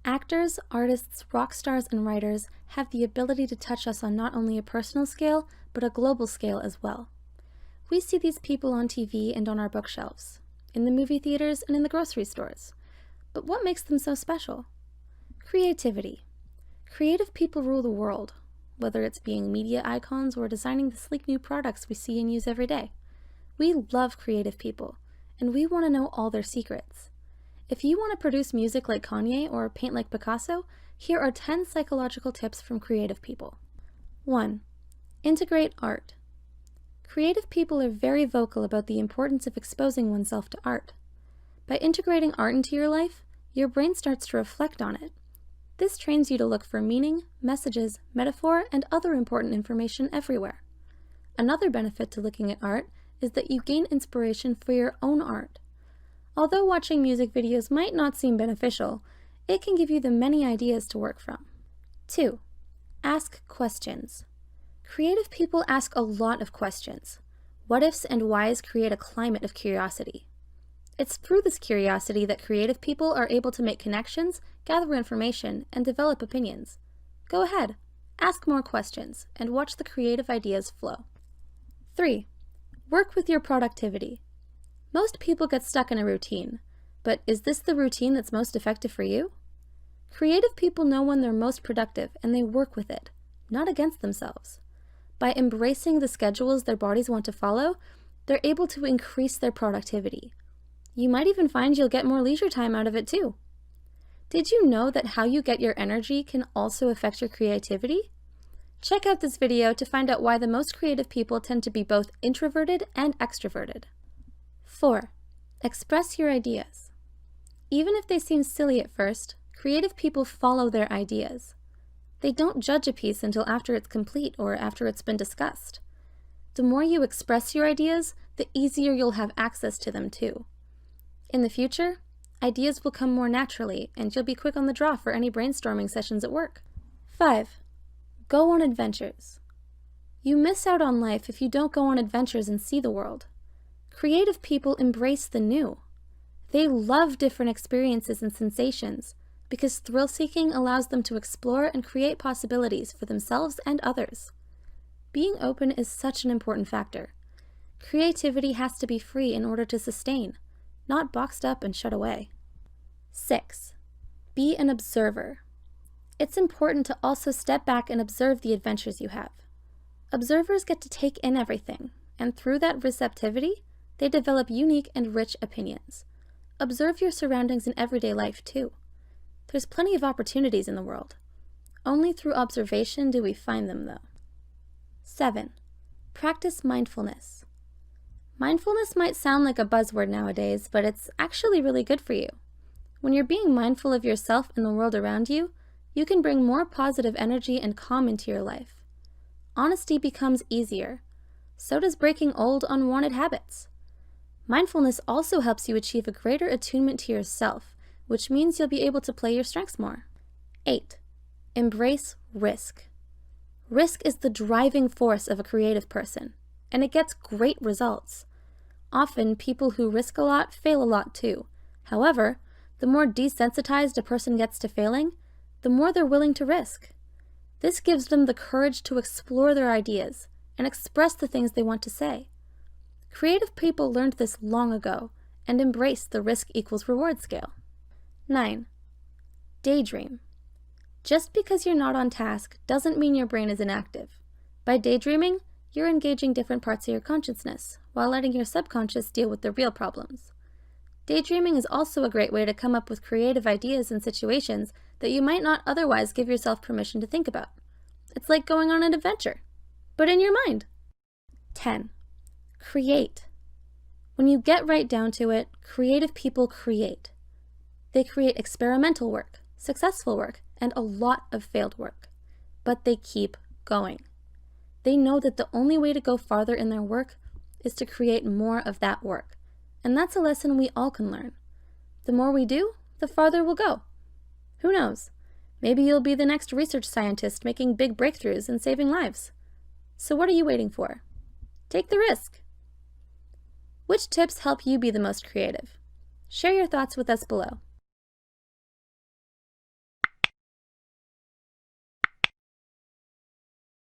Actors, artists, rock stars, and writers have the ability to touch us on not only a personal scale, but a global scale as well. We see these people on TV and on our bookshelves, in the movie theaters and in the grocery stores. But what makes them so special? Creativity. Creative people rule the world, whether it's being media icons or designing the sleek new products we see and use every day. We love creative people, and we want to know all their secrets. If you want to produce music like Kanye or paint like Picasso, here are 10 psychological tips from creative people. 1. Integrate art. Creative people are very vocal about the importance of exposing oneself to art. By integrating art into your life, your brain starts to reflect on it. This trains you to look for meaning, messages, metaphor, and other important information everywhere. Another benefit to looking at art is that you gain inspiration for your own art. Although watching music videos might not seem beneficial, it can give you the many ideas to work from. 2. Ask questions. Creative people ask a lot of questions. What-ifs and whys create a climate of curiosity. It's through this curiosity that creative people are able to make connections, gather information, and develop opinions. Go ahead, ask more questions, and watch the creative ideas flow. 3. Work with your productivity. Most people get stuck in a routine, but is this the routine that's most effective for you? Creative people know when they're most productive, and they work with it, not against themselves. By embracing the schedules their bodies want to follow, they're able to increase their productivity. You might even find you'll get more leisure time out of it too. Did you know that how you get your energy can also affect your creativity? Check out this video to find out why the most creative people tend to be both introverted and extroverted. 4. Express your ideas. Even if they seem silly at first, creative people follow their ideas. They don't judge a piece until after it's complete or after it's been discussed. The more you express your ideas, the easier you'll have access to them too. In the future, ideas will come more naturally, and you'll be quick on the draw for any brainstorming sessions at work. 5. Go on adventures. You miss out on life if you don't go on adventures and see the world. Creative people embrace the new. They love different experiences and sensations because thrill-seeking allows them to explore and create possibilities for themselves and others. Being open is such an important factor. Creativity has to be free in order to sustain, not boxed up and shut away. 6. Be an observer. It's important to also step back and observe the adventures you have. Observers get to take in everything, and through that receptivity, they develop unique and rich opinions. Observe your surroundings in everyday life too. There's plenty of opportunities in the world. Only through observation do we find them though. 7. Practice mindfulness. Mindfulness might sound like a buzzword nowadays, but it's actually really good for you. When you're being mindful of yourself and the world around you, you can bring more positive energy and calm into your life. Honesty becomes easier. So does breaking old, unwanted habits. Mindfulness also helps you achieve a greater attunement to yourself, which means you'll be able to play your strengths more. 8. Embrace risk. Risk is the driving force of a creative person, and it gets great results. Often, people who risk a lot fail a lot too. However, the more desensitized a person gets to failing, the more they're willing to risk. This gives them the courage to explore their ideas and express the things they want to say. Creative people learned this long ago and embraced the risk equals reward scale. 9. Daydream. Just because you're not on task doesn't mean your brain is inactive. By daydreaming, you're engaging different parts of your consciousness while letting your subconscious deal with the real problems. Daydreaming is also a great way to come up with creative ideas and situations that you might not otherwise give yourself permission to think about. It's like going on an adventure, but in your mind. 10. Create. When you get right down to it, creative people create. They create experimental work, successful work, and a lot of failed work. But they keep going. They know that the only way to go farther in their work is to create more of that work. And that's a lesson we all can learn. The more we do, the farther we'll go. Who knows? Maybe you'll be the next research scientist making big breakthroughs and saving lives. So what are you waiting for? Take the risk. Which tips help you be the most creative? Share your thoughts with us below.